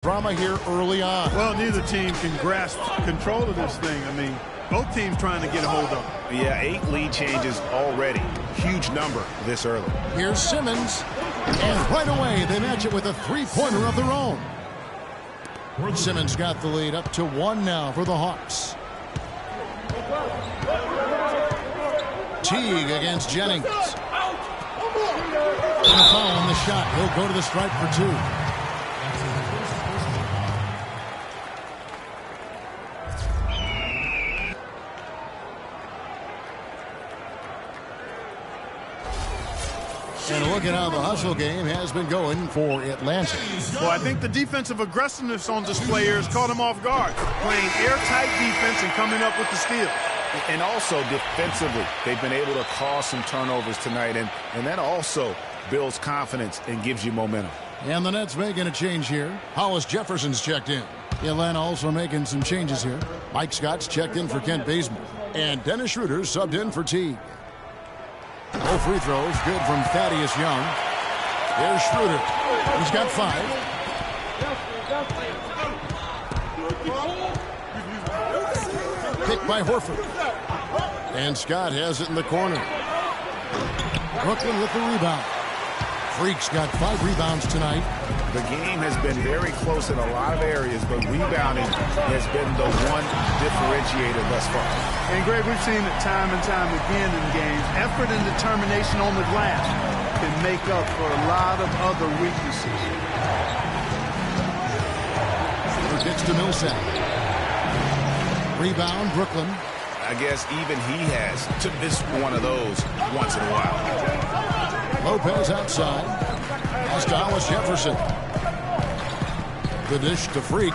Drama here early on. Well, neither team can grasp control of this thing. I mean, both teams trying to get a hold of it. Yeah, 8 lead changes already. Huge number this early. Here's Simmons. And right away, they match it with a three-pointer of their own. Simmons got the lead up to 1 now for the Hawks. Teague against Jennings. And a foul on the shot. He'll go to the stripe for 2. And look at how the hustle game has been going for Atlanta. Well, I think the defensive aggressiveness on display here has caught them off guard. Playing airtight defense and coming up with the steal. And also defensively, they've been able to cause some turnovers tonight. And that also builds confidence and gives you momentum. And the Nets making a change here. Hollis Jefferson's checked in. Atlanta also making some changes here. Mike Scott's checked in for Kent Bazemore. And Dennis Schroeder subbed in for Teague. No free throws. Good from Thaddeus Young. There's Schroeder. He's got 5. Picked by Horford. And Scott has it in the corner. Brooklyn with the rebound. Freak's got 5 rebounds tonight. The game has been very close in a lot of areas, but rebounding has been the one differentiator thus far. And, Greg, we've seen it time and time again in games. Effort and determination on the glass can make up for a lot of other weaknesses. Gets to Millsap. Rebound, Brooklyn. I guess even he has to miss one of those once in a while. Lopez outside. Pass to Hollis Jefferson. The dish to Freak.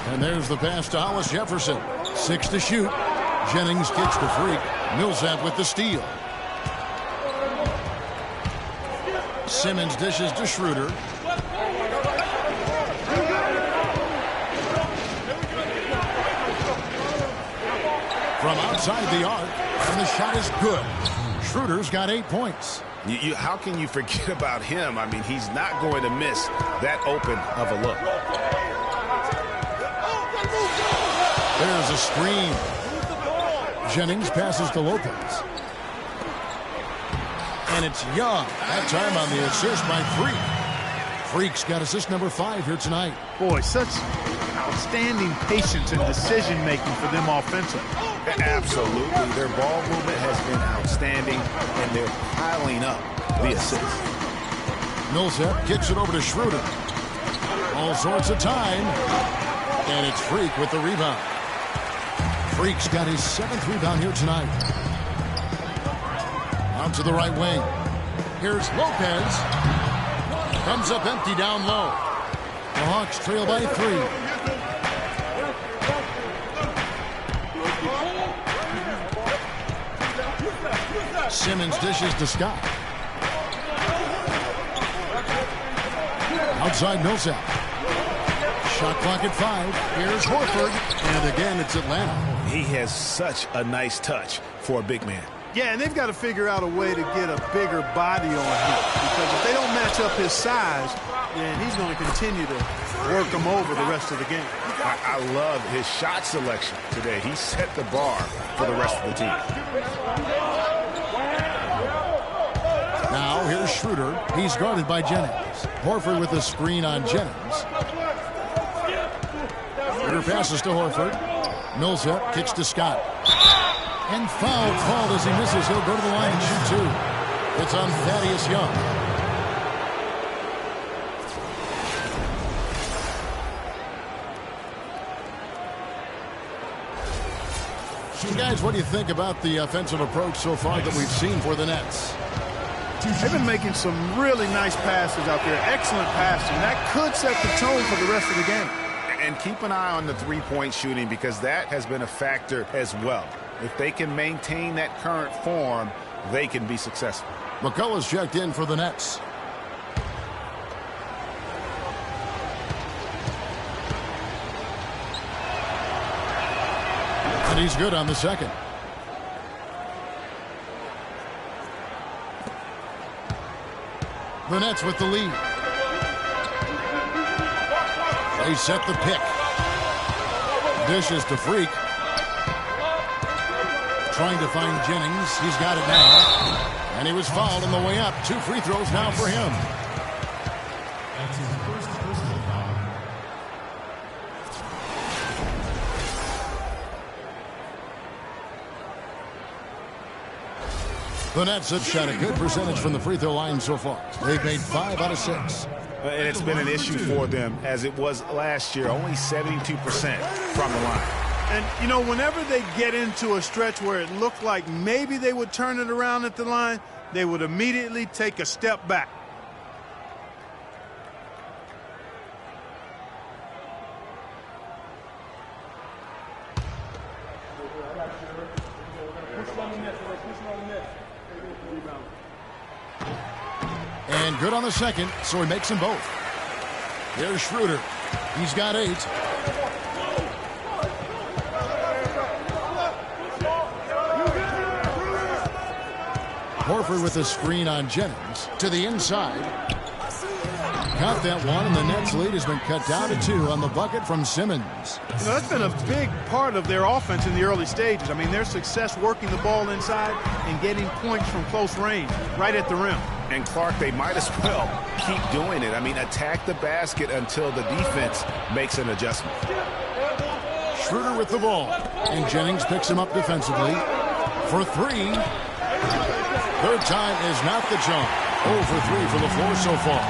And there's the pass to Hollis Jefferson. 6 to shoot. Jennings kicks to Freak. Millsap with the steal. Simmons dishes to Schroeder. From outside the arc, and the shot is good. Schroeder's got 8 points. How can you forget about him? I mean, he's not going to miss that open of a look. There's a screen. Jennings passes to Lopez. And it's Young. That time on the assist by Freak. Freak's got assist number 5 here tonight. Boy, such outstanding patience and decision-making for them offensively. Absolutely. Their ball movement has been outstanding, and they're piling up the assists. Millsap kicks it over to Schroeder. All sorts of time. And it's Freak with the rebound. Freak's got his 7th rebound here tonight. Out to the right wing. Here's Lopez. Comes up empty down low. The Hawks trail by 3. Simmons dishes to Scott. Outside Millsap. Shot clock at 5. Here's Horford. And again, it's Atlanta. He has such a nice touch for a big man. Yeah, and they've got to figure out a way to get a bigger body on him. Because if they don't match up his size, then he's going to continue to work him over the rest of the game. I love his shot selection today. He set the bar for the rest of the team. Now here's Schroeder. He's guarded by Jennings. Horford with a screen on Jennings. Schroeder passes to Horford. Millsap kicks to Scott. And foul called as he misses. He'll go to the line and shoot 2. It's on Thaddeus Young. So guys, what do you think about the offensive approach so far that we've seen for the Nets? They've been making some really nice passes out there. Excellent passing. That could set the tone for the rest of the game. And keep an eye on the three-point shooting because that has been a factor as well. If they can maintain that current form, they can be successful. McCullough's checked in for the Nets. And he's good on the second. The Nets with the lead. They set the pick. Dishes to Freak. Trying to find Jennings. He's got it now. And he was fouled on the way up. 2 free throws now for him. That's his first personal foul. The Nets have shot a good percentage from the free throw line so far. They've made 5 out of 6. And it's been an issue for them as it was last year, only 72% from the line. And, you know, whenever they get into a stretch where it looked like maybe they would turn it around at the line, they would immediately take a step back. And good on the second, so he makes them both. Here's Schroeder. He's got 8. Horford with a screen on Jennings to the inside. Got that one, and the Nets lead has been cut down to 2 on the bucket from Simmons. You know, that's been a big part of their offense in the early stages. I mean, their success working the ball inside and getting points from close range, right at the rim. And Clark, they might as well keep doing it. I mean, attack the basket until the defense makes an adjustment. Schroeder with the ball, and Jennings picks him up defensively for 3. Third time is not the charm. 0 for 3 from the floor so far.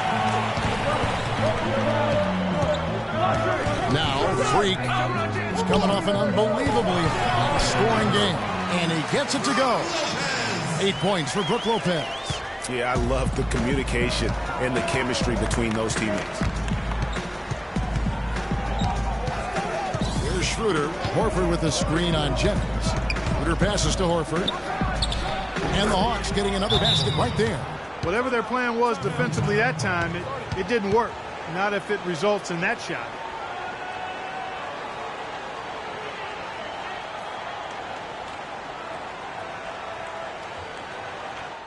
Now, Freak is coming off an unbelievably high-scoring game, and he gets it to go. 8 points for Brook Lopez. Yeah, I love the communication and the chemistry between those teammates. Here's Schroeder. Horford with a screen on Jennings. Schroeder passes to Horford. And the Hawks getting another basket right there. Whatever their plan was defensively that time, it didn't work. Not if it results in that shot.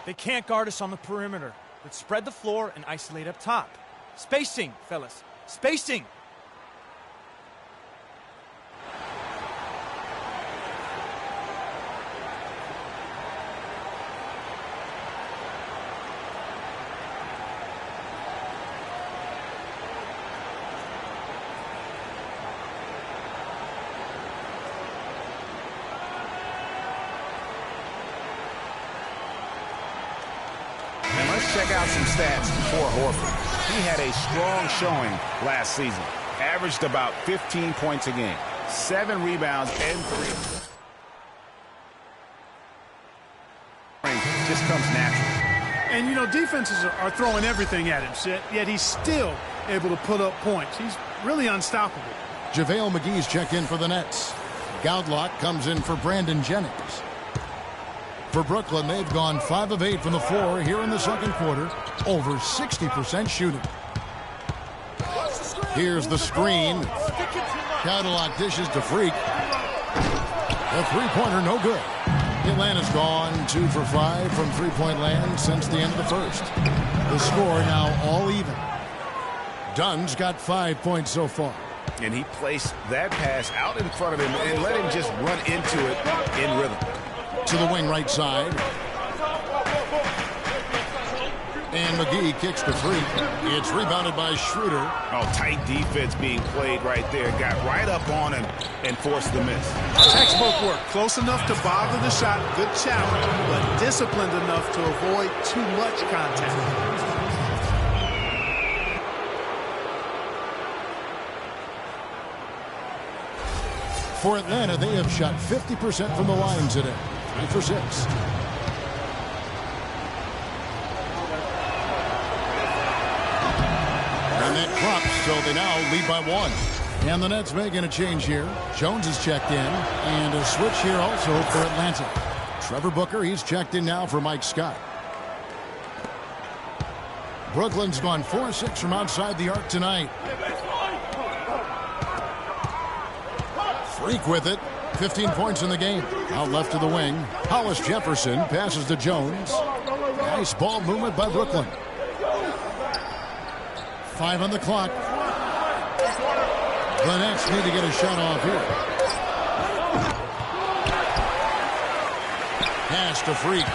They can't guard us on the perimeter. Let's spread the floor and isolate up top. Spacing, fellas. Spacing. Check out some stats for Horford. He had a strong showing last season. Averaged about 15 points a game, 7 rebounds, and 3. Just comes natural. And, you know, defenses are throwing everything at him, yet he's still able to put up points. He's really unstoppable. JaVale McGee's checked in for the Nets. Goudlock comes in for Brandon Jennings. For Brooklyn, they've gone 5 of 8 from the floor here in the second quarter. Over 60% shooting. Here's the screen. Goudlock dishes to Freak. A three-pointer, no good. Atlanta's gone 2 for 5 from three-point land since the end of the first. The score now all even. Dunn's got 5 points so far. And he placed that pass out in front of him and let him just run into it in rhythm. To the wing right side. And McGee kicks to Freak. It's rebounded by Schroeder. Oh, tight defense being played right there. Got right up on him and forced the miss. Textbook work. Close enough to bother the shot. Good challenge, but disciplined enough to avoid too much contact. For Atlanta, they have shot 50% from the line today. 3 for 6. And that drops, so they now lead by 1. And the Nets making a change here. Jones is checked in. And a switch here also for Atlanta. Trevor Booker, he's checked in now for Mike Scott. Brooklyn's gone 4-6 from outside the arc tonight. Freak with it. 15 points in the game. Out left to the wing. Hollis Jefferson passes to Jones. Nice ball movement by Brooklyn. 5 on the clock. The Nets need to get a shot off here. Pass to Freak.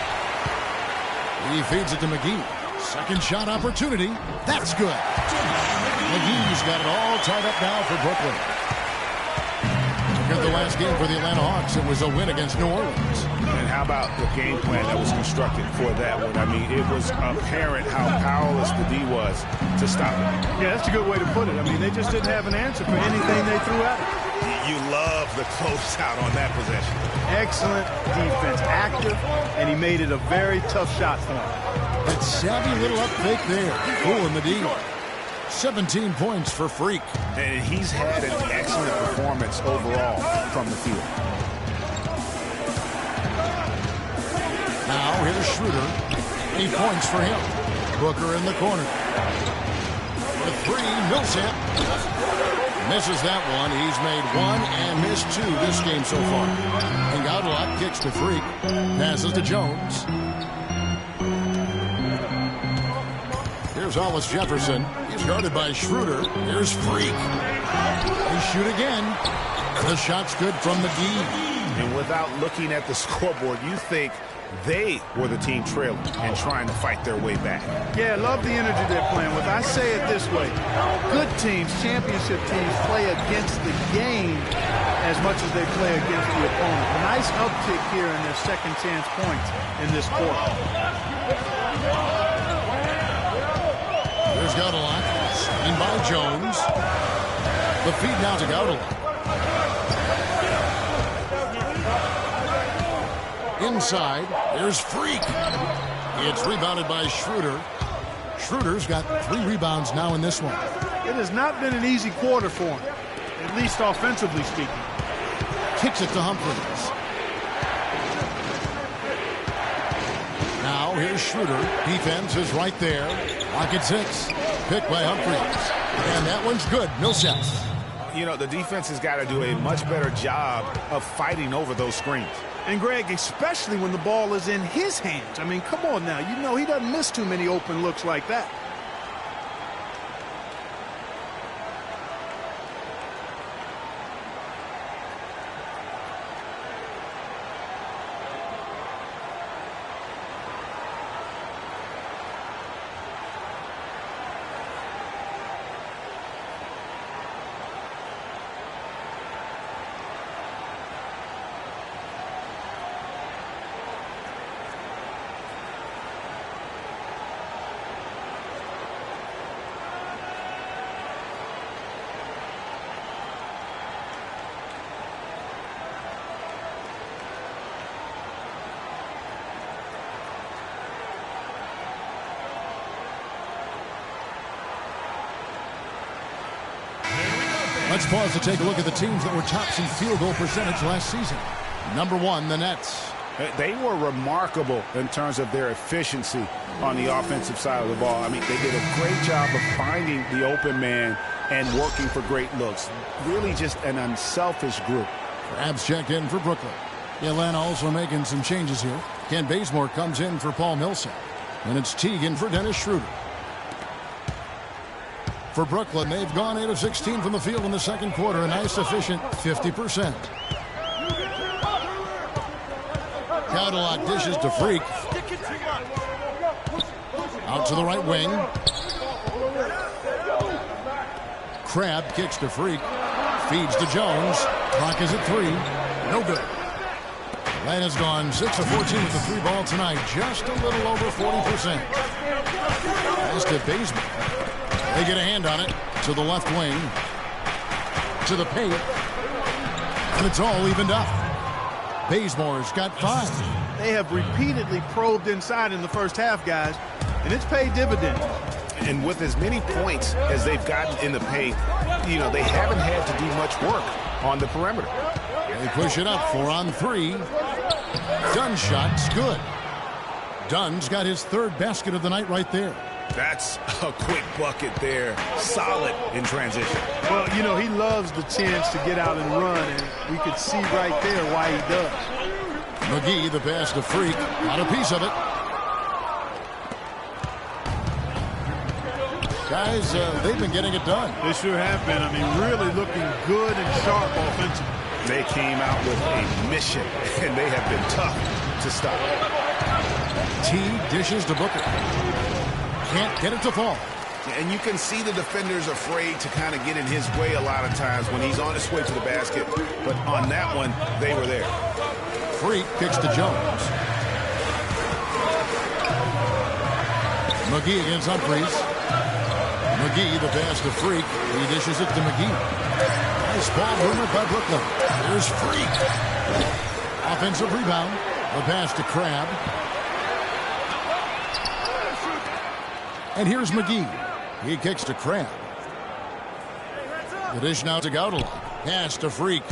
He feeds it to McGee. Second shot opportunity. That's good. McGee's got it all tied up now for Brooklyn. Look at the last game for the Atlanta Hawks. It was a win against New Orleans. And how about the game plan that was constructed for that one? I mean, it was apparent how powerless the D was to stop it. Yeah, that's a good way to put it. I mean, they just didn't have an answer for anything they threw at it. You love the closeout on that possession. Excellent defense, active, and he made it a very tough shot for him. That savvy little up fake there. Fooling the D. 17 points for Freak. And he's had an excellent performance overall from the field. Now here's Schroeder. 8 points for him. Booker in the corner. The three, Millsap. Misses that one. He's made one and missed two this game so far. And Gaudelot kicks to Freak. Passes to Jones. Here's Hollis Jefferson. He's guarded by Schroeder. Here's Freak. They shoot again. The shot's good from the D. And without looking at the scoreboard, you think they were the team trailing and trying to fight their way back. Yeah, I love the energy they're playing with. I say it this way. Good teams, championship teams, play against the game as much as they play against the opponent. A nice uptick here in their second chance points in this quarter. There's Gaudelot. Seen by Jones. The feed now to Gaudelot. Inside, there's Freak. It's rebounded by Schroeder. Schroeder's got 3 rebounds now in this one. It has not been an easy quarter for him, at least offensively speaking. Kicks it to Humphries. Now here's Schroeder. Defense is right there. Pocket 6. Picked by Humphries. And that one's good. Millsap. You know, the defense has got to do a much better job of fighting over those screens. And, Greg, especially when the ball is in his hands. I mean, come on now. You know he doesn't miss too many open looks like that. Let's pause to take a look at the teams that were tops in field goal percentage last season. Number 1, the Nets. They were remarkable in terms of their efficiency on the offensive side of the ball. I mean, they did a great job of finding the open man and working for great looks. Really just an unselfish group. Crabs checked in for Brooklyn. Atlanta also making some changes here. Kent Bazemore comes in for Paul Millsap. And it's Teagan for Dennis Schroeder. For Brooklyn, they've gone 8 of 16 from the field in the second quarter. A nice, efficient 50%. Gaudelot dishes to Freak. Out to the right wing. Crab kicks to Freak. Feeds to Jones. Clock is at 3. No good. Atlanta's gone 6 of 14 with the 3 ball tonight. Just a little over 40%. Pass to Bazemore. They get a hand on it to the left wing, to the paint, and it's all evened up. Bazemore's got 5. They have repeatedly probed inside in the first half, guys, and it's paid dividends. And with as many points as they've gotten in the paint, you know, they haven't had to do much work on the perimeter. They push it up 4 on 3. Dunn's shot's good. Dunn's got his 3rd basket of the night right there. That's a quick bucket there. Solid in transition. Well, you know, he loves the chance to get out and run, and we could see right there why he does. McGee, the pass to Freak. Got a piece of it. Guys, they've been getting it done. They sure have been. I mean, really looking good and sharp offensively. They came out with a mission, and they have been tough to stop. T dishes to Booker. Can't get it to fall. And you can see the defenders afraid to kind of get in his way a lot of times when he's on his way to the basket. But on that one, they were there. Freak kicks to Jones. McGee against Humphries. McGee, the pass to Freak. He dishes it to McGee. Nice ball movement by Brooklyn. There's Freak. Offensive rebound. The pass to Crabbe. And here's McGee. He kicks to Crabbe. The dish now to Gaudelon. Pass to Freak.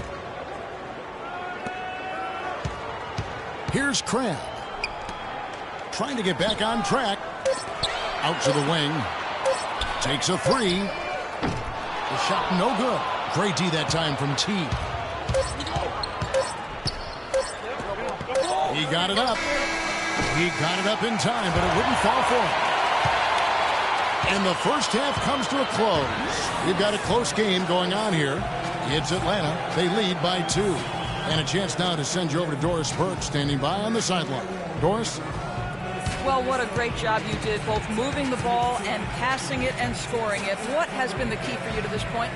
Here's Crabbe. Trying to get back on track. Out to the wing. Takes a three. The shot no good. Great D that time from T. He got it up. He got it up in time, but it wouldn't fall for him. And the first half comes to a close. We've got a close game going on here. It's Atlanta. They lead by 2. And a chance now to send you over to Doris Burke, standing by on the sideline. Doris? Well, what a great job you did, both moving the ball and passing it and scoring it. What has been the key for you to this point?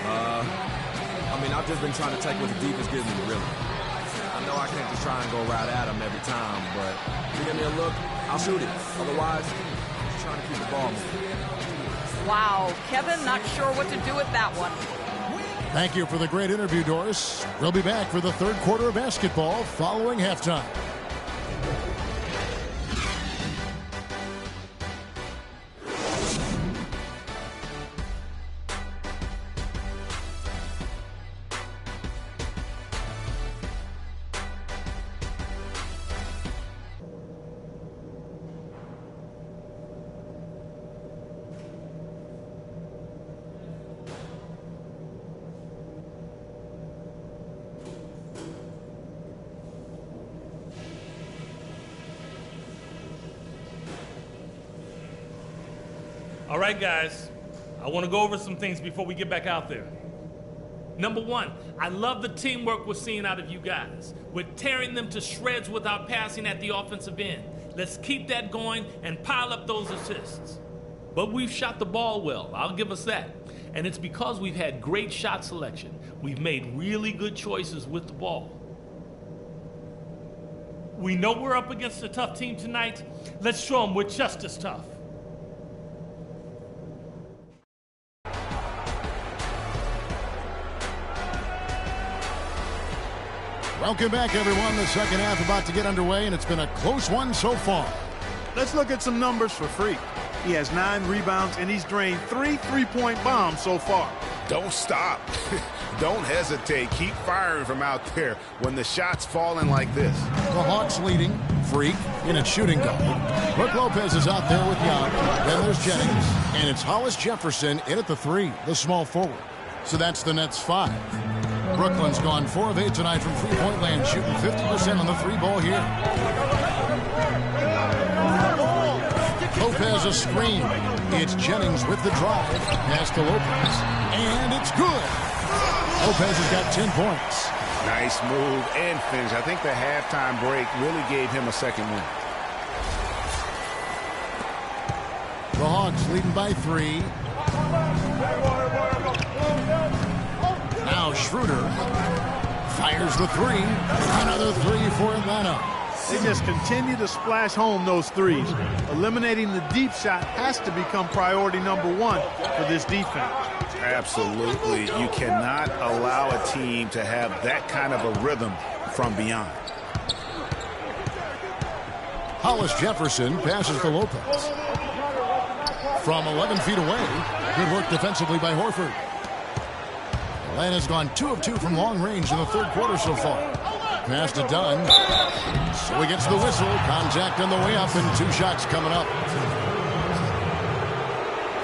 I mean, I've just been trying to take what the defense gives me, really. I know I can't just try and go right at them every time, but if you give me a look, I'll shoot it. Otherwise, I'm just trying to keep the ball moving. Wow, Kevin, not sure what to do with that one. Thank you for the great interview, Doris. We'll be back for the third quarter of basketball following halftime. All right, guys, I want to go over some things before we get back out there. Number one, I love the teamwork we're seeing out of you guys. We're tearing them to shreds with our passing at the offensive end. Let's keep that going and pile up those assists. But we've shot the ball well, I'll give us that. And it's because we've had great shot selection. We've made really good choices with the ball. We know we're up against a tough team tonight. Let's show them we're just as tough. Welcome back, everyone. The second half about to get underway, and it's been a close one so far. Let's look at some numbers for Freak. He has 9 rebounds, and he's drained 3 three-point bombs so far. Don't stop. Don't hesitate. Keep firing from out there when the shot's falling like this. The Hawks leading. Freak in its shooting guard. Brooke Lopez is out there with Young. Then there's Jennings. And it's Hollis Jefferson in at the 3, the small forward. So that's the Nets' 5. Brooklyn's gone 4 of 8 tonight from three-point land, shooting 50% on the 3-ball here. Lopez a screen. It's Jennings with the drive. Pass to Lopez. And it's good. Lopez has got 10 points. Nice move and finish. I think the halftime break really gave him a second win. The Hawks leading by 3. Now Schroeder fires the 3. Another 3 for Atlanta. They just continue to splash home those threes. Eliminating the deep shot has to become priority number 1 for this defense. Absolutely. You cannot allow a team to have that kind of a rhythm from beyond. Hollis Jefferson passes to Lopez. From 11 feet away. Good work defensively by Horford. Atlanta's gone 2 of 2 from long range in the third quarter so far. Pass to Dunn. So he gets the whistle. Contact on the way up and 2 shots coming up.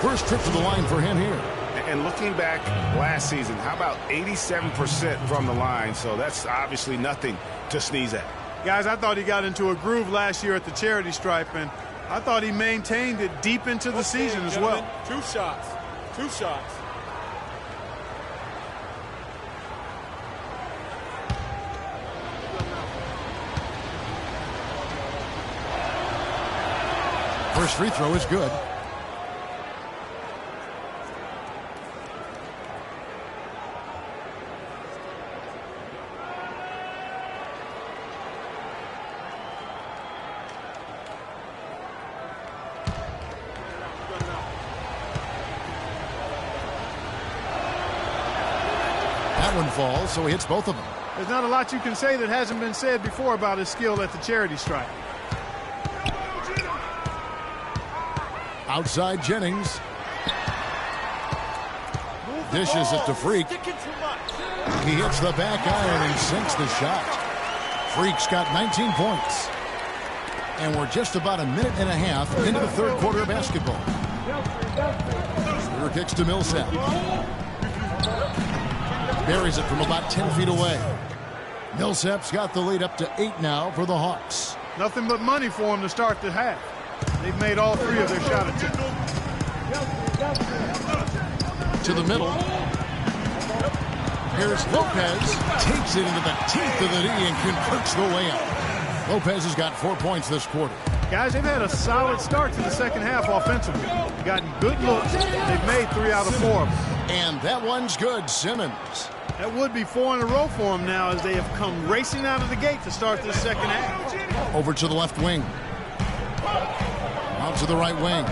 First trip to the line for him here. And looking back last season, how about 87% from the line? So that's obviously nothing to sneeze at. Guys, I thought he got into a groove last year at the charity stripe, and I thought he maintained it deep into the season as well. 2 shots. 2 shots. First free throw is good. That one falls, so he hits both of them. There's not a lot you can say that hasn't been said before about his skill at the charity stripe. Outside Jennings. Dishes it to Freak. He hits the back iron and sinks the shot. Freak's got 19 points. And we're just about a minute and a half into the third quarter of basketball. Rear kicks to Millsap. Buries it from about 10 feet away. Millsap's got the lead up to 8 now for the Hawks. Nothing but money for him to start the half. They've made all 3 of their shot attempts. To the middle. Here's Lopez. Takes it into the teeth of the knee and converts the layup. Lopez has got 4 points this quarter. Guys, they've had a solid start to the second half offensively. Gotten good looks. They've made 3 out of 4 of them. And that one's good. Simmons. That would be 4 in a row for them now as they have come racing out of the gate to start this second half. Over to the left wing. Out to the right wing.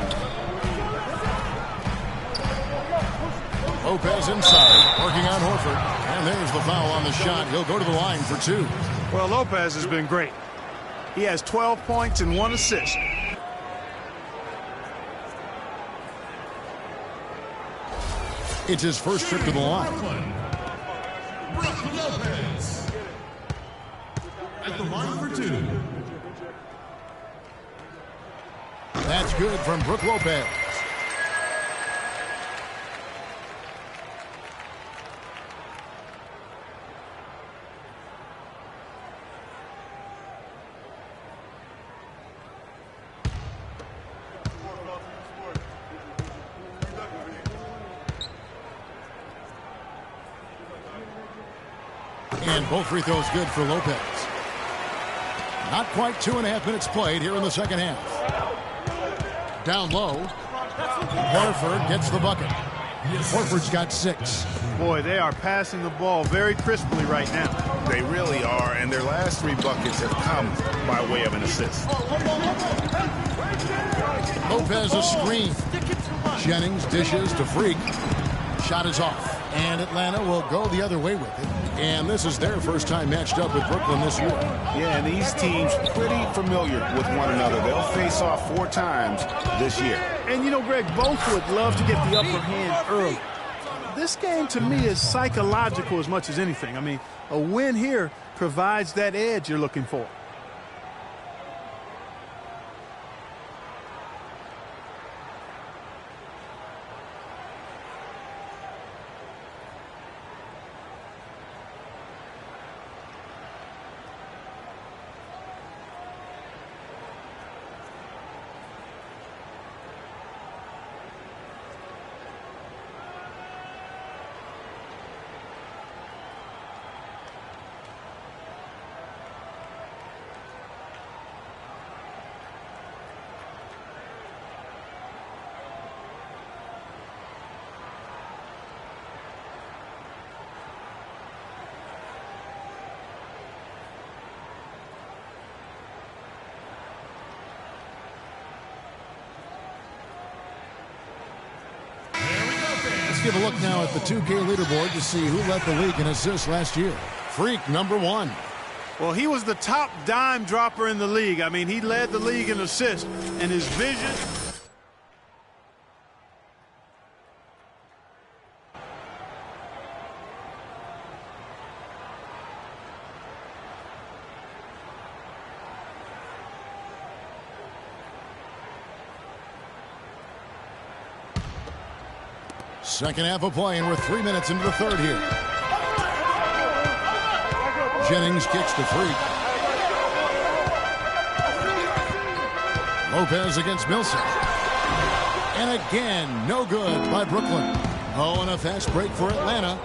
Lopez inside, working on Horford. And there's the foul on the shot. He'll go to the line for 2. Well, Lopez has been great. He has 12 points and 1 assist. It's his first trip to the line. Brook Lopez at the line for 2. That's good from Brook Lopez. And both free throws good for Lopez. Not quite 2.5 minutes played here in the second half. Down low. Horford gets the bucket. Horford's got 6. Boy, they are passing the ball very crisply right now. They really are, and their last 3 buckets have come by way of an assist. Lopez a screen. Jennings dishes to Freak. Shot is off. And Atlanta will go the other way with it. And this is their first time matched up with Brooklyn this year. Yeah, and these teams pretty familiar with one another. They'll face off 4 times this year. And you know, Greg, both would love to get the upper hand early. This game to me is psychological as much as anything. I mean, a win here provides that edge you're looking for. Let's give a look now at the 2K leaderboard to see who led the league in assists last year. Freak, number 1. Well, he was the top dime dropper in the league. I mean, he led the league in assists, and his vision... Second half of play, and we're 3 minutes into the third here. Jennings kicks to Freak. Lopez against Millsap. And again, no good by Brooklyn. Oh, and a fast break for Atlanta.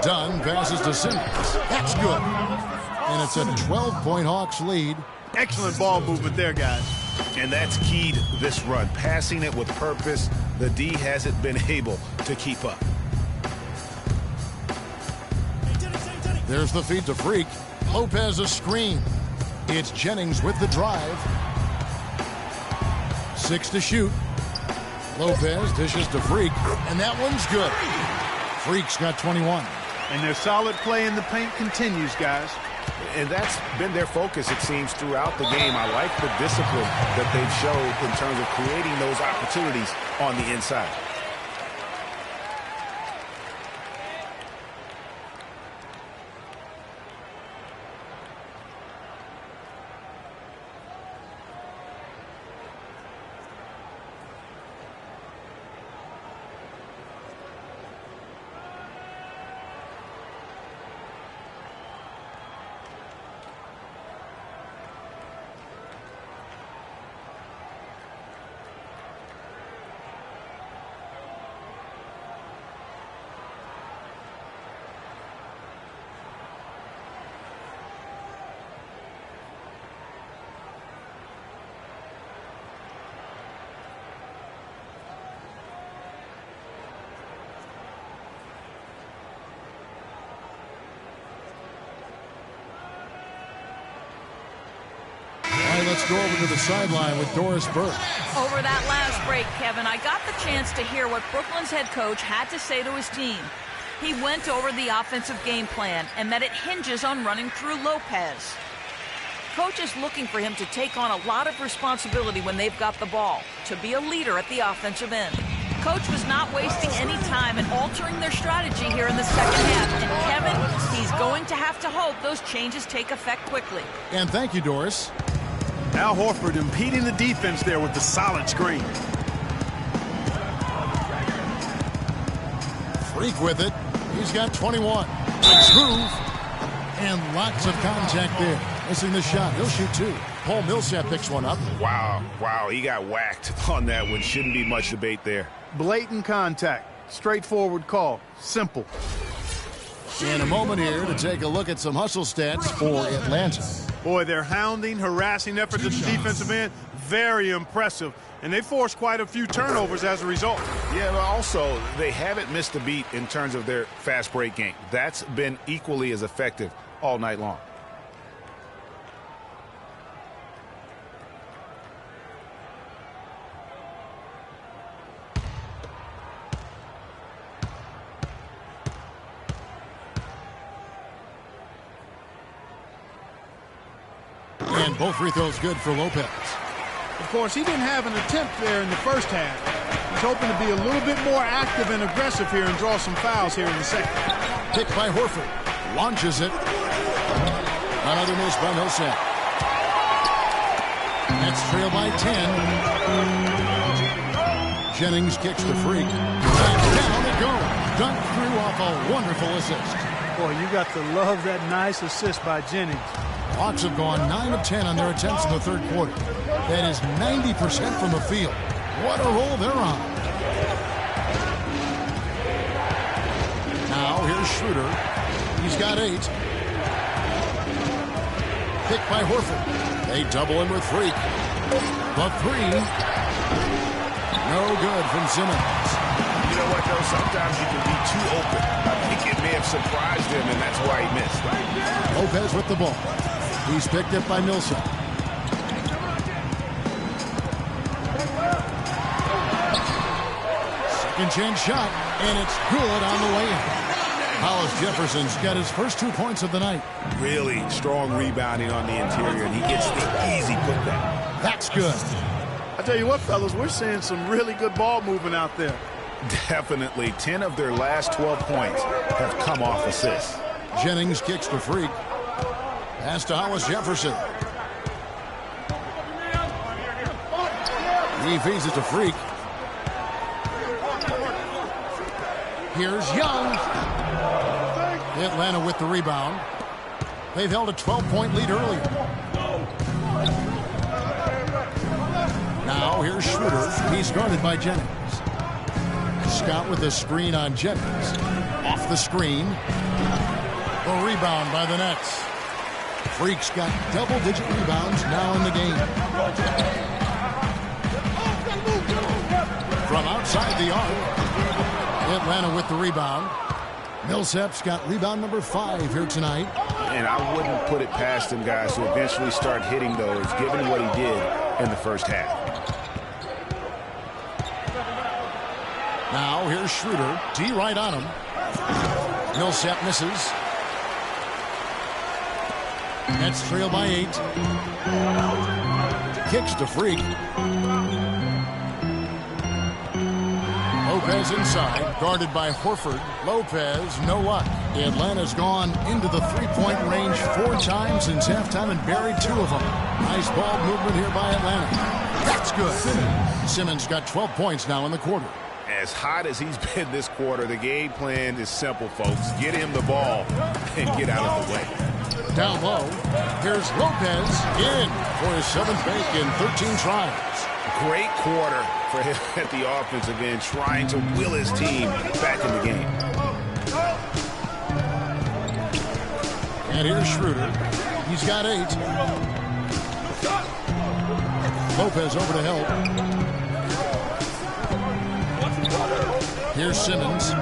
Dunn passes to Simmons. That's good. And it's a 12-point Hawks lead. Excellent ball movement there, guys. And that's keyed this run. Passing it with purpose. The D hasn't been able to keep up. There's the feed to Freak. Lopez a screen. It's Jennings with the drive. 6 to shoot. Lopez dishes to Freak, and that one's good. Freak's got 21. And their solid play in the paint continues, guys. And that's been their focus, it seems, throughout the game. I like the discipline that they've showed in terms of creating those opportunities on the inside. Let's go over to the sideline with Doris Burke. Over that last break, Kevin, I got the chance to hear what Brooklyn's head coach had to say to his team. He went over the offensive game plan and that it hinges on running through Lopez. Coach is looking for him to take on a lot of responsibility when they've got the ball, to be a leader at the offensive end. Coach was not wasting any time in altering their strategy here in the second half. And Kevin, he's going to have to hope those changes take effect quickly. And thank you, Doris. Al Horford impeding the defense there with the solid screen. Freak with it. He's got 21. Smooth. And lots of contact there. Missing the shot. He'll shoot 2. Paul Millsap picks one up. Wow, he got whacked on that one. Shouldn't be much debate there. Blatant contact. Straightforward call. Simple. In a moment here to take a look at some hustle stats for Atlanta. Boy, their hounding, harassing efforts at the defensive end, very impressive. And they forced quite a few turnovers as a result. Yeah, but also, they haven't missed a beat in terms of their fast break game. That's been equally as effective all night long. And both free throws good for Lopez. Of course, he didn't have an attempt there in the first half. He's hoping to be a little bit more active and aggressive here and draw some fouls here in the second. Picked by Horford. Launches it. Another miss by Millsap. That's trailed by 10. Jennings kicks the Freak. And down it goes. Dunked through off a wonderful assist. Boy, you got to love that nice assist by Jennings. Hawks have gone 9 of 10 on their attempts in the third quarter. That is 90% from the field. What a roll they're on. Now here's Schroeder. He's got 8. Picked by Horford. They double him with Freak. The 3. No good from Simmons. You know what, though? Sometimes you can be too open. I think it may have surprised him, and that's why he missed. Lopez with the ball. He's picked up by Millsap. Second chance shot, and it's good on the way in. Hollis Jefferson's got his first 2 points of the night. Really strong rebounding on the interior, and he gets the easy putback. That's good. I tell you what, fellas, we're seeing some really good ball movement out there. Definitely. 10 of their last 12 points have come off assists. Jennings kicks to Freak. Pass to Hollis Jefferson. He feeds it to Freak. Here's Young. Atlanta with the rebound. They've held a 12-point lead earlier. Now here's Schroeder. He's guarded by Jennings. Scott with a screen on Jennings. Off the screen. The rebound by the Nets. Freak's got double-digit rebounds now in the game. From outside the arc, Atlanta with the rebound. Millsap's got rebound number 5 here tonight. And I wouldn't put it past him, guys, to eventually start hitting those, given what he did in the first half. Now here's Schroeder. D right on him. Millsap misses. Nets trail by 8. Kicks to Freak. Lopez inside, guarded by Horford. Lopez, no luck. Atlanta's gone into the three-point range 4 times since halftime and buried 2 of them. Nice ball movement here by Atlanta. That's good. Simmons got 12 points now in the quarter. As hot as he's been this quarter, the game plan is simple, folks. Get him the ball and get out of the way. Down low, here's Lopez in for his 7th make in 13 tries. Great quarter for him at the offensive end, trying to will his team back in the game. And here's Schroeder. He's got 8. Lopez over to help. Here's Simmons.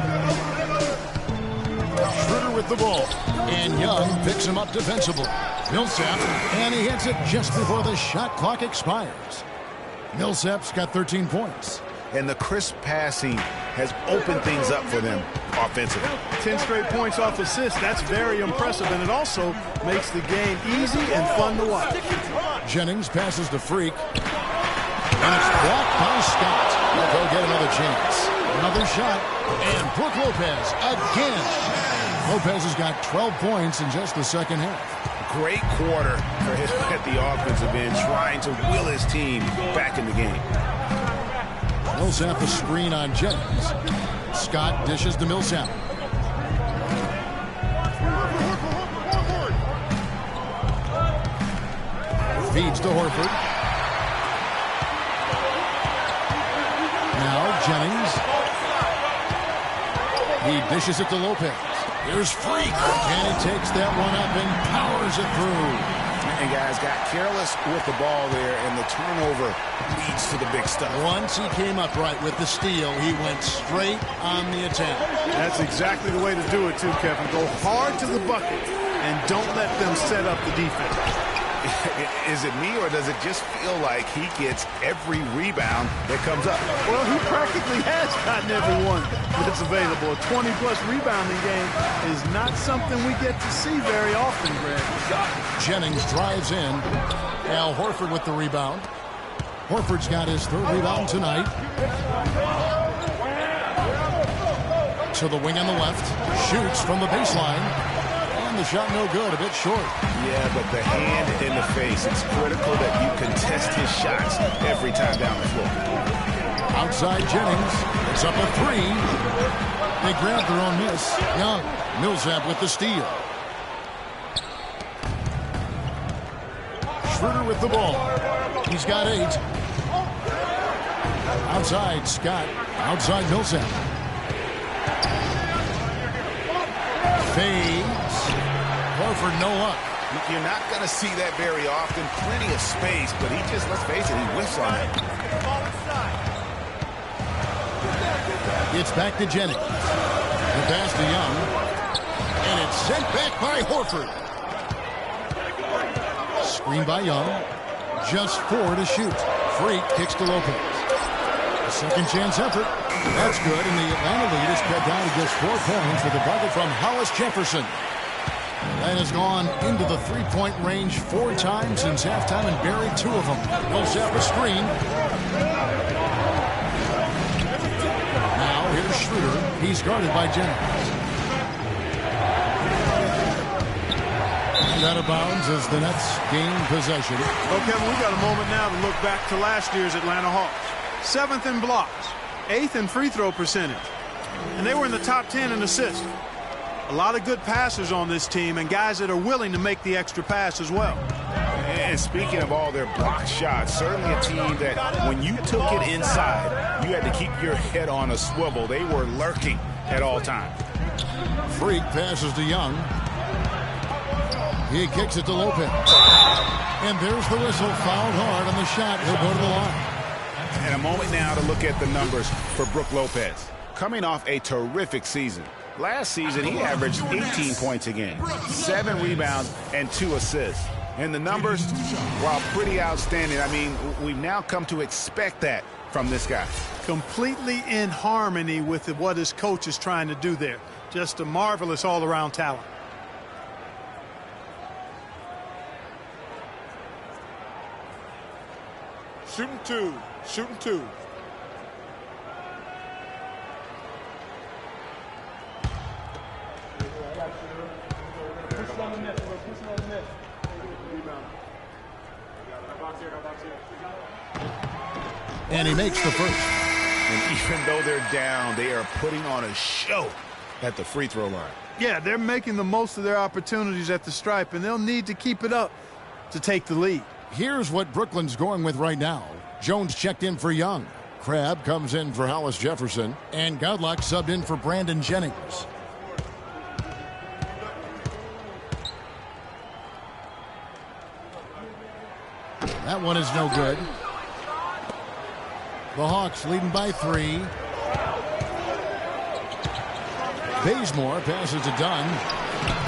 Schroeder with the ball. And Young picks him up defensively. Millsap, and he hits it just before the shot clock expires. Millsap's got 13 points. And the crisp passing has opened things up for them offensively. 10 straight points off assists. That's very impressive, and it also makes the game easy and fun to watch. Jennings passes to Freak. And it's blocked by Scott. He'll go get another chance. Another shot. And Brook Lopez again. Lopez has got 12 points in just the second half. Great quarter for him at the offensive end, trying to will his team back in the game. Millsap a screen on Jennings. Scott dishes to Millsap. Feeds to Horford. Now Jennings. He dishes it to Lopez. Here's Freak, and he takes that one up and powers it through. And guys got careless with the ball there, and the turnover leads to the big stuff. Once he came up right with the steal, he went straight on the attack. That's exactly the way to do it, too, Kevin. Go hard to the bucket, and don't let them set up the defense. Is it me, or does it just feel like he gets every rebound that comes up? Well, he practically has gotten every one that's available. A 20-plus rebounding game is not something we get to see very often, Greg. Jennings drives in. Al Horford with the rebound. Horford's got his 3rd rebound tonight. To the wing on the left. Shoots from the baseline. And the shot no good, a bit short. Yeah, but the hand in the face. It's critical that you contest his shots every time down the floor. Outside Jennings. It's up a 3. They grab their own miss. Young. Millsap with the steal. Schroeder with the ball. He's got 8. Outside Scott. Outside Millsap. Fades. Horford no luck. You're not going to see that very often. Plenty of space, but he just, let's face it, he whiffs on it. It's back to Jennings. The pass to Young. And it's sent back by Horford. Screen by Young. Just 4 to shoot. Freak kicks to Lopez. A second chance effort. That's good, and the Atlanta lead is cut down to just 4 points with a bucket from Hollis Jefferson. Atlanta's gone into the three-point range 4 times since halftime and buried 2 of them. Millsap a screen. Now here's Schroeder. He's guarded by Jennings. And out of bounds as the Nets gain possession. Okay, well, we got a moment now to look back to last year's Atlanta Hawks. 7th in blocks, 8th in free throw percentage, and they were in the top 10 in assists. A lot of good passers on this team and guys that are willing to make the extra pass as well. And speaking of all their blocked shots, certainly a team that when you took it inside, you had to keep your head on a swivel. They were lurking at all times. Freak passes to Young. He kicks it to Lopez. And there's the whistle, fouled hard on the shot. He'll go to the line. And a moment now to look at the numbers for Brook Lopez. Coming off a terrific season. Last season, he averaged 18 points a game, 7 rebounds, and 2 assists. And the numbers, while pretty outstanding, I mean, we've now come to expect that from this guy. Completely in harmony with what his coach is trying to do there. Just a marvelous all-around talent. Shooting two. Shooting two. And he makes the first. And even though they're down, they are putting on a show at the free throw line. Yeah, they're making the most of their opportunities at the stripe, and they'll need to keep it up to take the lead. Here's what Brooklyn's going with right now. Jones checked in for Young. Crabb comes in for Hollis Jefferson. And Godlock subbed in for Brandon Jennings. That one is no good. The Hawks leading by 3. Bazemore passes to Dunn.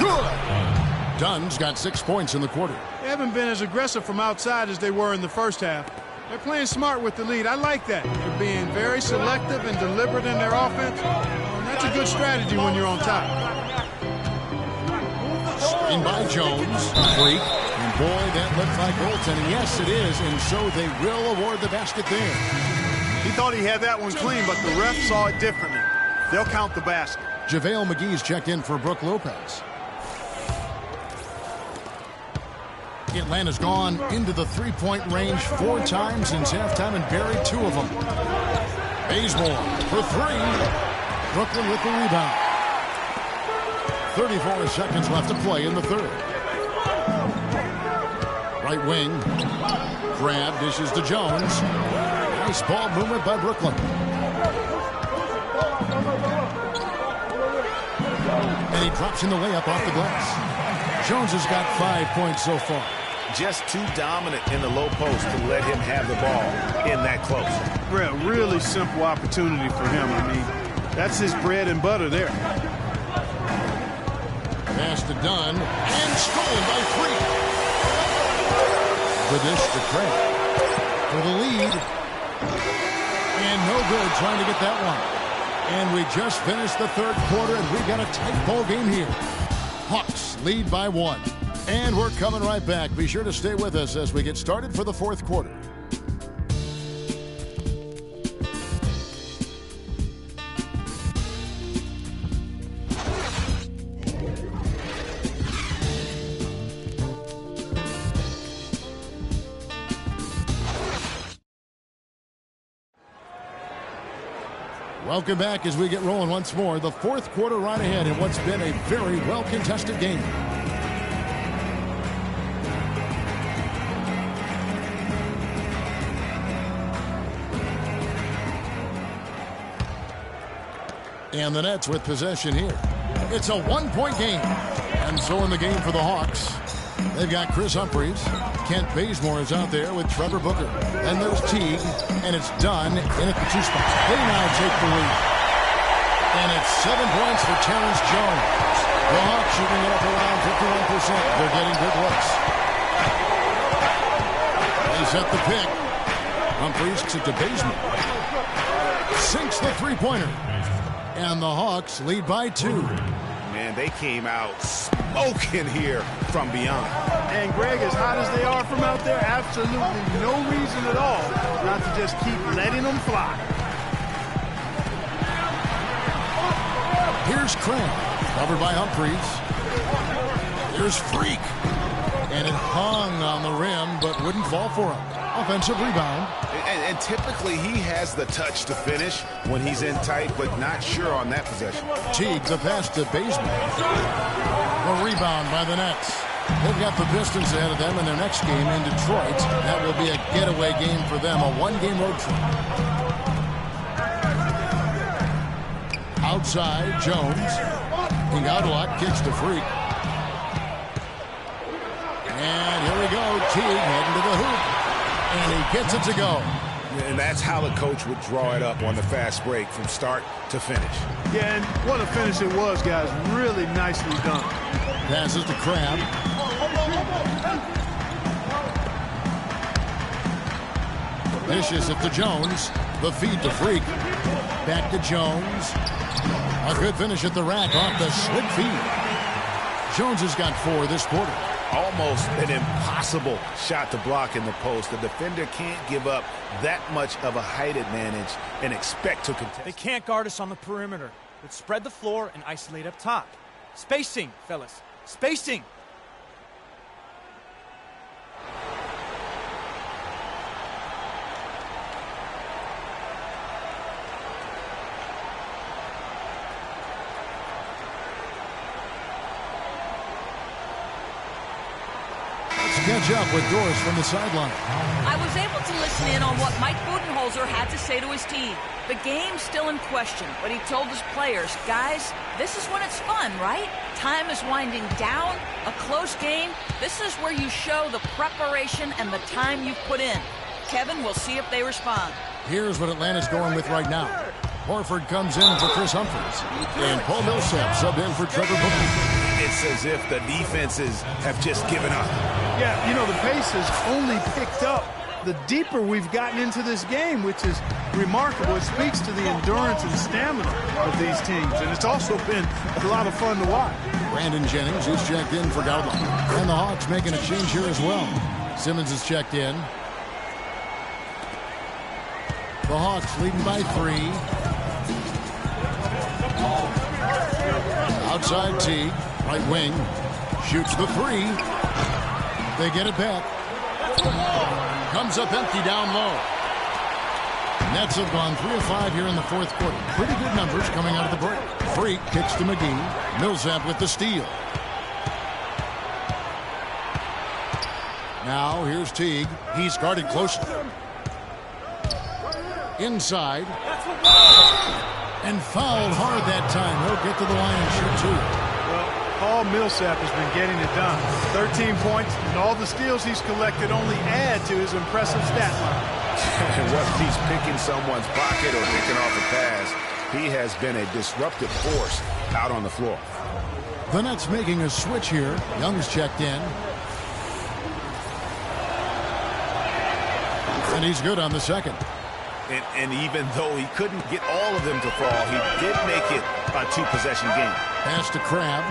Good! Dunn's got 6 points in the quarter. They haven't been as aggressive from outside as they were in the first half. They're playing smart with the lead. I like that. They're being very selective and deliberate in their offense. And that's a good strategy when you're on top. Screen by Jones. Freak. And boy, that looked like goaltending. Yes, it is. And so they will award the basket there. He thought he had that one clean, but the ref saw it differently. They'll count the basket. JaVale McGee's checked in for Brook Lopez. Atlanta's gone into the three-point range 4 times since halftime and buried 2 of them. Bazemore for 3. Brooklyn with the rebound. 34 seconds left to play in the third. Right wing. Crabb dishes to Jones. Nice ball movement by Brooklyn. And he drops in the layup off the glass. Jones has got 5 points so far. Just too dominant in the low post to let him have the ball in that close. Really simple opportunity for him. I mean, that's his bread and butter there. Pass to Dunn and stolen by Freak. The dish to Craig for the lead. And no good trying to get that one. And we just finished the third quarter and we got a tight ball game here. Hawks lead by 1. And we're coming right back. Be sure to stay with us as we get started for the fourth quarter. Welcome back as we get rolling once more. The fourth quarter right ahead in what's been a very well-contested game. And the Nets with possession here. It's a 1-point game. And so in the game for the Hawks, they've got Chris Humphries. Kent Bazemore is out there with Trevor Booker. And there's Teague, and it's Dunn in at the 2 spot. They now take the lead. And it's 7 points for Terrence Jones. The Hawks shooting it up around 51%. They're getting good looks. They set the pick. Humphries to Bazemore. Sinks the three-pointer. And the Hawks lead by 2. Man, they came out smoking here from beyond. And Greg, as hot as they are from out there, absolutely no reason at all not to just keep letting them fly. Here's Crabb, covered by Humphries. Here's Freak. And it hung on the rim, but wouldn't fall for him. Offensive rebound. And typically he has the touch to finish when he's in tight, but not sure on that possession. Teague, the pass to Bazemore. The rebound by the Nets. They've got the Pistons ahead of them in their next game in Detroit. That will be a getaway game for them, a one-game road trip. Outside, Jones. Ingadulak kicks to Freak. And here we go. Teague heading to the hoop. And he gets it to go. And that's how the coach would draw it up on the fast break from start to finish. Yeah, and what a finish it was, guys. Really nicely done. Passes to Crabbe. Vicious it to Jones. The feed to Freak. Back to Jones. A good finish at the rack off the slick feed. Jones has got 4 this quarter. Almost an impossible shot to block in the post. The defender can't give up that much of a height advantage and expect to contest. They can't guard us on the perimeter. Let's spread the floor and isolate up top. Spacing, fellas. Spacing. Catch up with Doris from the sideline. I was able to listen in on what Mike Budenholzer had to say to his team. The game's still in question, but he told his players, guys, this is when it's fun, right? Time is winding down, a close game. This is where you show the preparation and the time you've put in. Kevin, we'll see if they respond. Here's what Atlanta's going with right now. Horford comes in for Chris Humphries. And Paul Millsap subbed in for Trevor Booker. It's as if the defenses have just given up. Yeah, you know, the pace has only picked up the deeper we've gotten into this game, which is remarkable. It speaks to the endurance and stamina of these teams, and it's also been a lot of fun to watch. Brandon Jennings is checked in for Gowdlow. And the Hawks making a change here as well. Simmons is checked in. The Hawks leading by 3. Outside Teague, right wing, shoots the 3. They get it back. Comes up empty down low. Nets have gone 3 of 5 here in the fourth quarter. Pretty good numbers coming out of the break. Freak kicks to McGee. Millsap with the steal. Now here's Teague. He's guarded closely. Inside. And fouled hard that time. He'll get to the line and shoot 2. Well, Paul Millsap has been getting it done. 13 points, and all the steals he's collected only add to his impressive stat line. And whether he's picking someone's pocket or picking off a pass, he has been a disruptive force out on the floor. The Nets making a switch here. Young's checked in. And he's good on the second. And even though he couldn't get all of them to fall, he did make it a 2-possession game. Pass to Crabbe.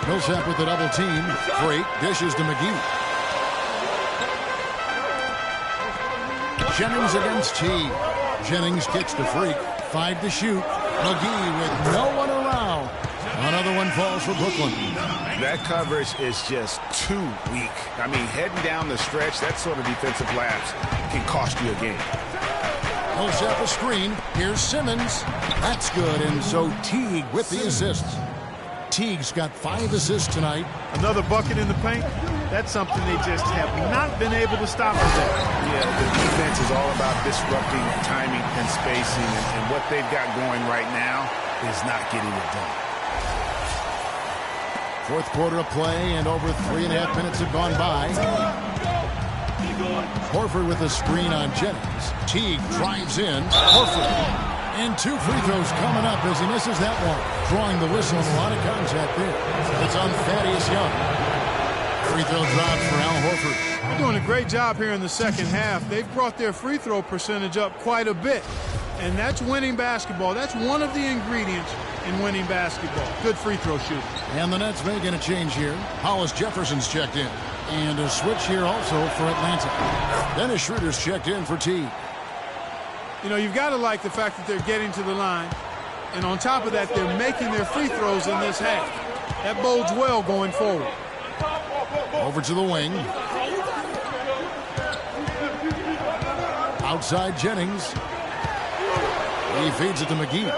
Millsap with the double team. Freak dishes to McGee. Jennings against Teague. Jennings kicks to Freak. 5 to shoot. McGee with no one around. Another one falls for Brooklyn. That coverage is just too weak. I mean, heading down the stretch, that sort of defensive lapse can cost you a game. Millsap a screen. Here's Simmons. That's good. And so Teague with the assists. Teague's got 5 assists tonight. Another bucket in the paint. That's something they just have not been able to stop us at. Yeah, the defense is all about disrupting timing and spacing. And what they've got going right now is not getting it done. Fourth quarter of play, and over 3.5 minutes have gone by. Horford with a screen on Jennings. Teague drives in. Horford. And 2 free throws coming up as he misses that one. Drawing the whistle and a lot of contact there. It's on Thaddeus Young. Free throw drops for Al Horford. They're doing a great job here in the second half. They've brought their free throw percentage up quite a bit. And that's winning basketball. That's one of the ingredients in winning basketball. Good free throw shooting. And the Nets making a change here. Hollis Jefferson's checked in. And a switch here also for Atlanta. Dennis Schroeder's checked in for Teague. You know, you've got to like the fact that they're getting to the line. And on top of that, they're making their free throws in this half. That bodes well going forward. Over to the wing. Outside Jennings. He feeds it to McGee.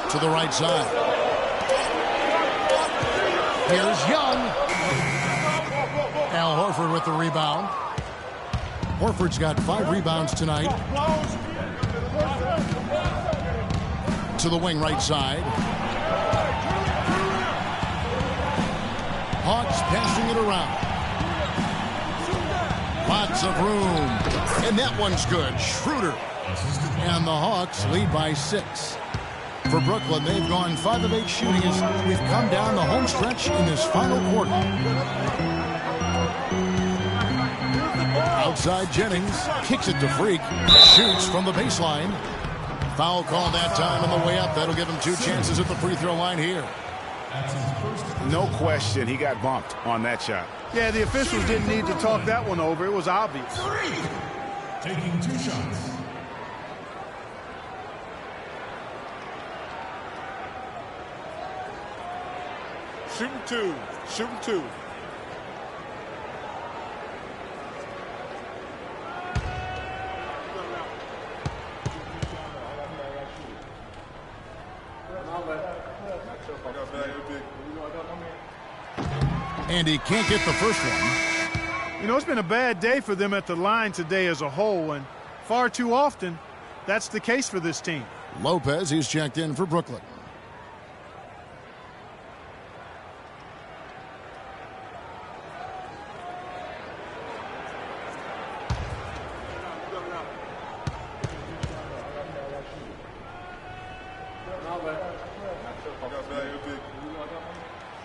to the right side. Here's Young. Al Horford with the rebound. Horford's got 5 rebounds tonight. To the wing right side. Hawks passing it around. Lots of room. And that one's good. Schroeder. And the Hawks lead by 6. For Brooklyn, they've gone 5 of 8 shooting as we've come down the home stretch in this final quarter. Outside Jennings. Kicks it to Freak. Shoots from the baseline. Foul call that time on the way up. That'll give him 2 chances at the free throw line here. No question, he got bumped on that shot. Yeah, the officials didn't need to talk that one over. It was obvious. Taking 2 shots. Shooting 2. Shooting 2. And he can't get the first one. You know, it's been a bad day for them at the line today as a whole, and far too often, that's the case for this team. Lopez, he's checked in for Brooklyn.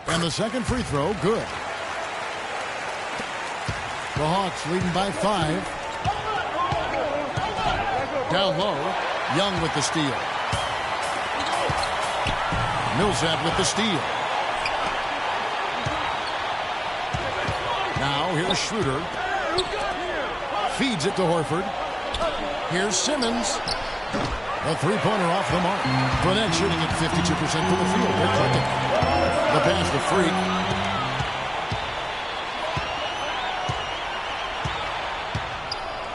And the second free throw, good. The Hawks leading by 5. Down low, Young with the steal. Millsap with the steal. Now here's Schroeder. Feeds it to Horford. Here's Simmons. A three-pointer off the mark. Burnett shooting at 52% from the field. They're clicking. The pass to Freak.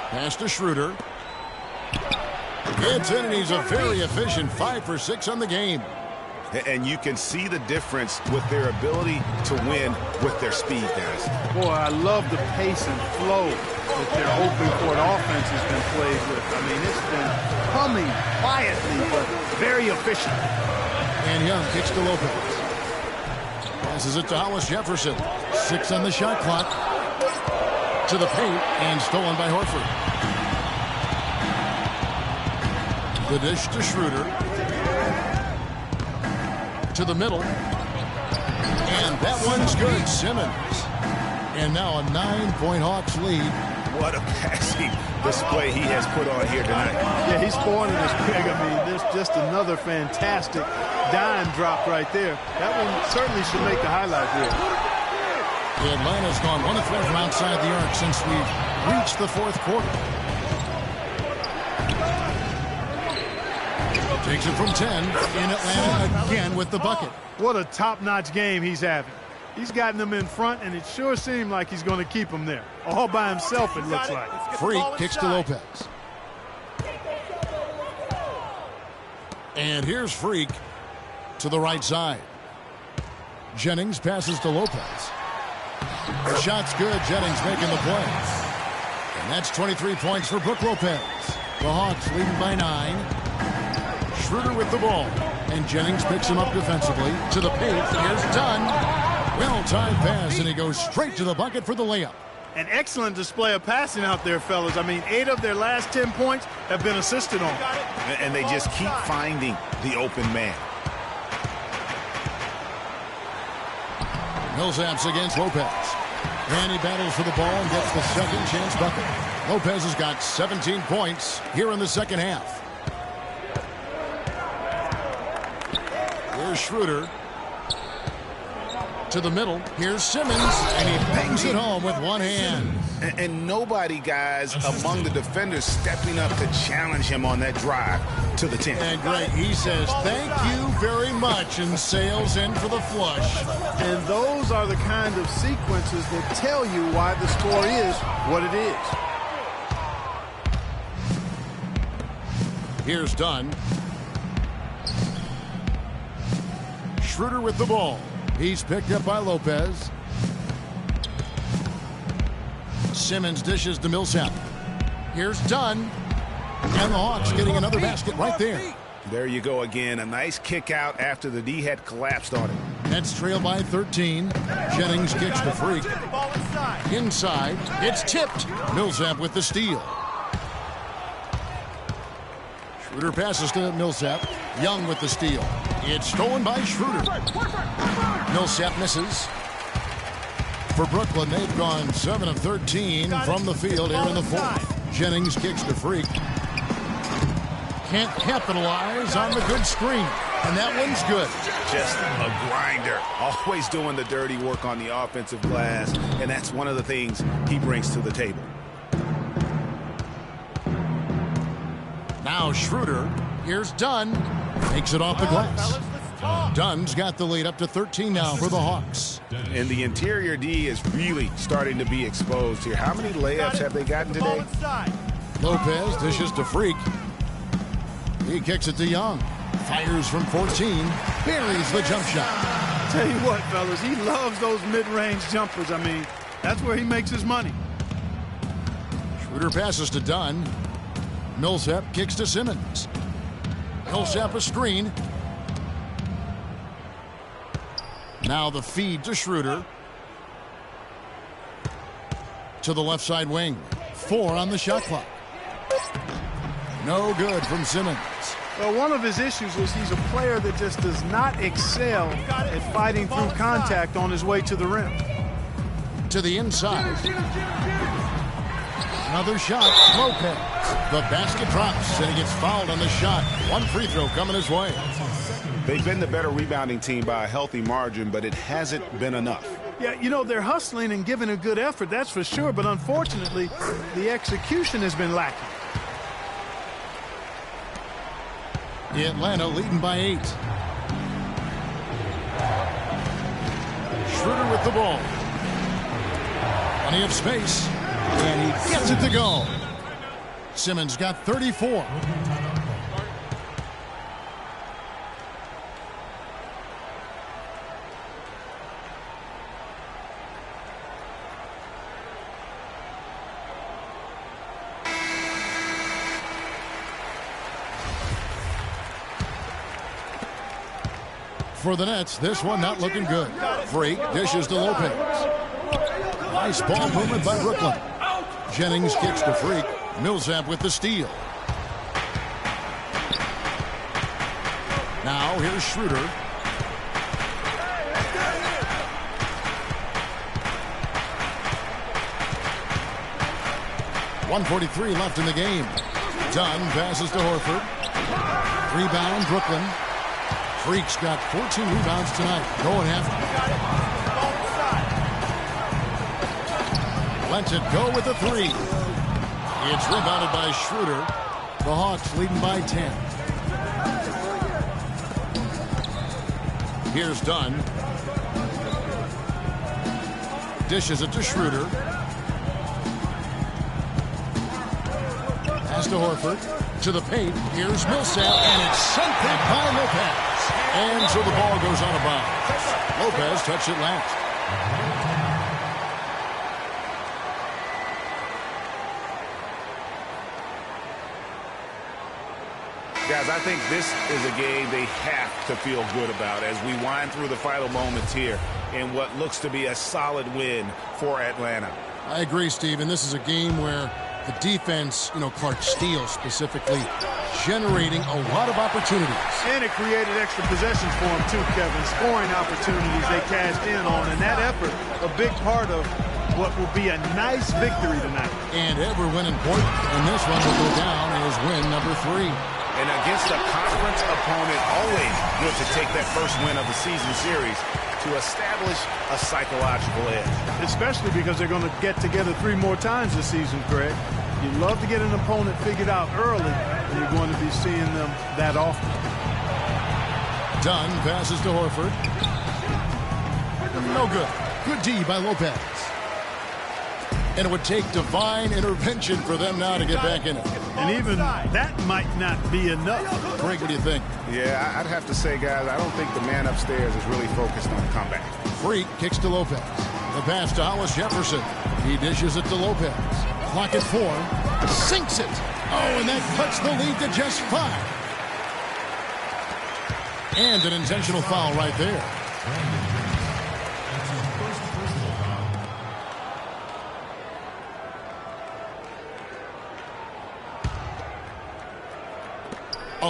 Pass to Schroeder. It's in, and he's a very efficient 5 for 6 on the game. And you can see the difference with their ability to win with their speed, guys. Boy, I love the pace and flow that their open court offense has been played with. I mean, it's been humming quietly, but very efficient. And Young kicks to Lopez. Passes it to Hollis Jefferson. 6 on the shot clock. To the paint, and stolen by Horford. The dish to Schroeder. To the middle. And that one's good. Simmons. And now a 9-point Hawks lead. What a passing display he has put on here tonight. Yeah, he's scoring in this big. I mean, there's just another fantastic dime drop right there. That one certainly should make the highlight reel. Atlanta's gone 1 of 4 from outside the arc since we've reached the 4th quarter. Takes it from 10 in Atlanta again with the bucket. What a top-notch game he's having. He's gotten them in front, and it sure seemed like he's going to keep them there. All by himself, it looks like. Freak kicks to Lopez. And here's Freak to the right side. Jennings passes to Lopez. The shot's good. Jennings making the play. And that's 23 points for Brook Lopez. The Hawks leading by 9. Schroeder with the ball. And Jennings picks him up defensively. To the paint. Here's Dunn. Well-timed pass, and he goes straight to the bucket for the layup. An excellent display of passing out there, fellas. I mean, 8 of their last 10 points have been assisted on. And they just keep finding the open man. Millsap's against Lopez. And he battles for the ball and gets the second chance bucket. Lopez has got 17 points here in the second half. Here's Schroeder. To the middle. Here's Simmons. And he bangs it home with one hand. And nobody, guys, among the defenders stepping up to challenge him on that drive to the 10. And Greg, he says, thank you very much, and sails in for the flush. And those are the kind of sequences that tell you why the score is what it is. Here's Dunn. Schroeder with the ball. He's picked up by Lopez. Simmons dishes to Millsap. Here's Dunn. And the Hawks getting another basket right there. There you go again. A nice kick out after the D had collapsed on it. Nets trail by 13. Jennings kicks to Freak. Inside. It's tipped. Millsap with the steal. Schroeder passes to Millsap. Young with the steal. It's stolen by Schroeder. Millsap misses. For Brooklyn, they've gone 7 of 13 from the field here in the fourth. Jennings kicks to Freak. Can't capitalize on the good screen. And that one's good. Just a grinder. Always doing the dirty work on the offensive glass. And that's one of the things he brings to the table. Now Schroeder. Here's Dunn. Takes it off the glass. Dunn's got the lead up to 13 now for the Hawks. And the interior D is really starting to be exposed here. How many layups have they gotten today? Lopez dishes to Freak. He kicks it to Young. Fires from 14. Buries the jump shot. Tell you what, fellas, he loves those mid-range jumpers. I mean, that's where he makes his money. Schroeder passes to Dunn. Millsap kicks to Simmons. Millsap a screen. Now the feed to Schroeder. To the left side wing. 4 on the shot clock. No good from Simmons. Well, one of his issues is he's a player that just does not excel at fighting through contact on his way to the rim. To the inside. Another shot. Lopez. The basket drops, and he gets fouled on the shot. One free throw coming his way. They've been the better rebounding team by a healthy margin, but it hasn't been enough. Yeah, you know, they're hustling and giving a good effort, that's for sure, but unfortunately, the execution has been lacking. Atlanta leading by 8. Schroeder with the ball. Plenty of space. And he gets it to go. Simmons got 34. For the Nets, this one not looking good. Freak dishes to Lopez. Nice ball movement by Brooklyn. Jennings kicks to Freak. Millsap with the steal. Now here's Schroeder. .143 left in the game. Dunn passes to Horford. Rebound Brooklyn. Freak's got 14 rebounds tonight. Going after it. Lets it go with a 3. It's rebounded by Schroeder. The Hawks leading by 10. Here's Dunn. Dishes it to Schroeder. Pass to Horford. To the paint. Here's Millsap. And it's sent back by Lopez. And so the ball goes out of bounds. Lopez touched it last. Guys, I think this is a game they have to feel good about as we wind through the final moments here in what looks to be a solid win for Atlanta. I agree, Steve, and this is a game where the defense, Clark Steele specifically, generating a lot of opportunities. And it created extra possessions for him too, Kevin. Scoring opportunities they cashed in on, and that effort, a big part of what will be a nice victory tonight. And every win important, and this one will go down as win number 3. And against a conference opponent, always good to take that first win of the season series to establish a psychological edge. Especially because they're going to get together 3 more times this season, Greg. You love to get an opponent figured out early, and you're going to be seeing them that often. Dunn passes to Horford. No good. Good D by Lopez. And it would take divine intervention for them now to get back in it. And even that might not be enough. Greg, what do you think? Yeah, I'd have to say, guys, I don't think the man upstairs is really focused on the comeback. Freak kicks to Lopez. The pass to Hollis Jefferson. He dishes it to Lopez. Clock at 4. Sinks it. Oh, and that cuts the lead to just 5. And an intentional foul right there. That's his first personal foul.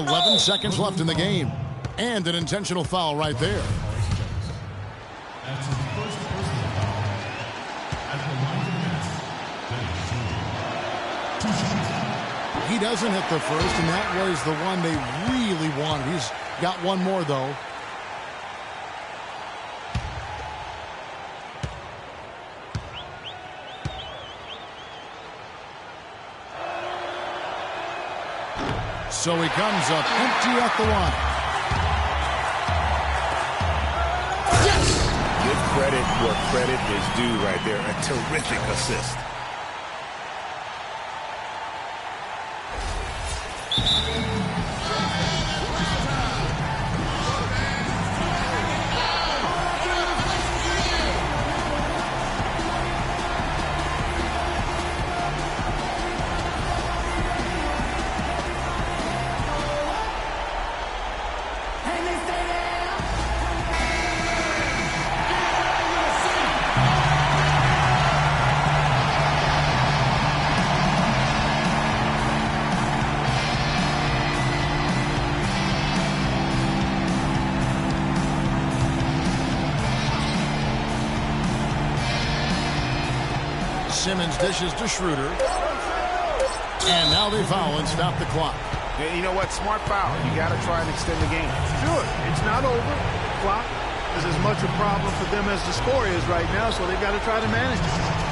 11 seconds left in the game. And an intentional foul right there. That's his first personal foul. At the line of net, 2 shots. He doesn't hit the first, and that was the one they really wanted. He's got one more, though. So he comes up empty at the line. Yes! Give credit where credit is due right there. A terrific assist. Simmons dishes to Schroeder. And now they foul and stop the clock. Yeah, you know what? Smart foul. You got to try and extend the game. Sure, it's not over. The clock is as much a problem for them as the score is right now, so they've got to try to manage it.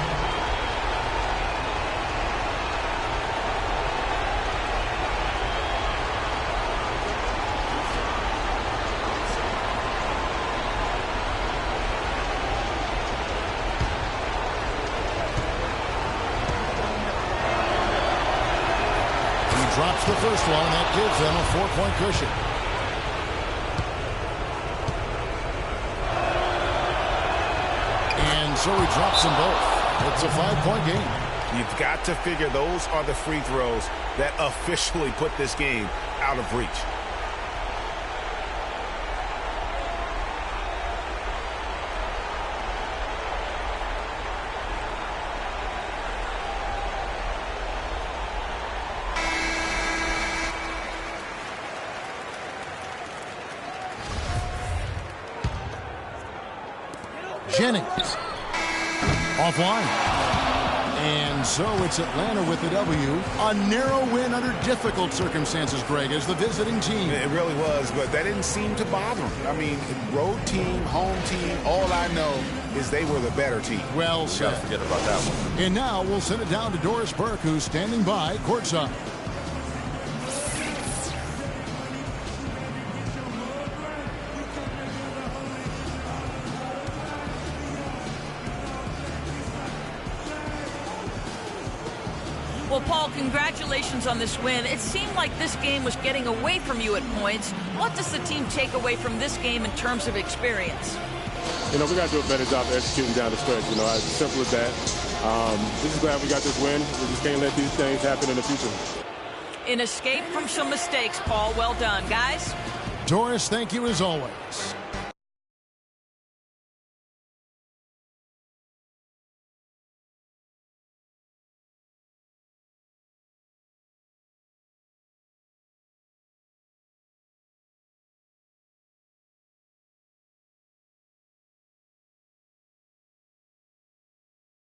Drops the first one, and that gives them a 4-point cushion. And so he drops them both. It's a 5-point game. You've got to figure those are the free throws that officially put this game out of reach. Jennings offline. And so it's Atlanta with the W. A narrow win under difficult circumstances, Greg, as the visiting team. It really was, but that didn't seem to bother them. I mean, road team, home team, all I know is they were the better team. Well said. Gotta forget about that one. And now we'll send it down to Doris Burke, who's standing by courtside. Well, Paul, congratulations on this win. It seemed like this game was getting away from you at points. What does the team take away from this game in terms of experience? You know, we got to do a better job of executing down the stretch. You know, as simple as that. Just glad we got this win. We just can't let these things happen in the future. An escape from some mistakes, Paul. Well done, guys. Doris, thank you as always.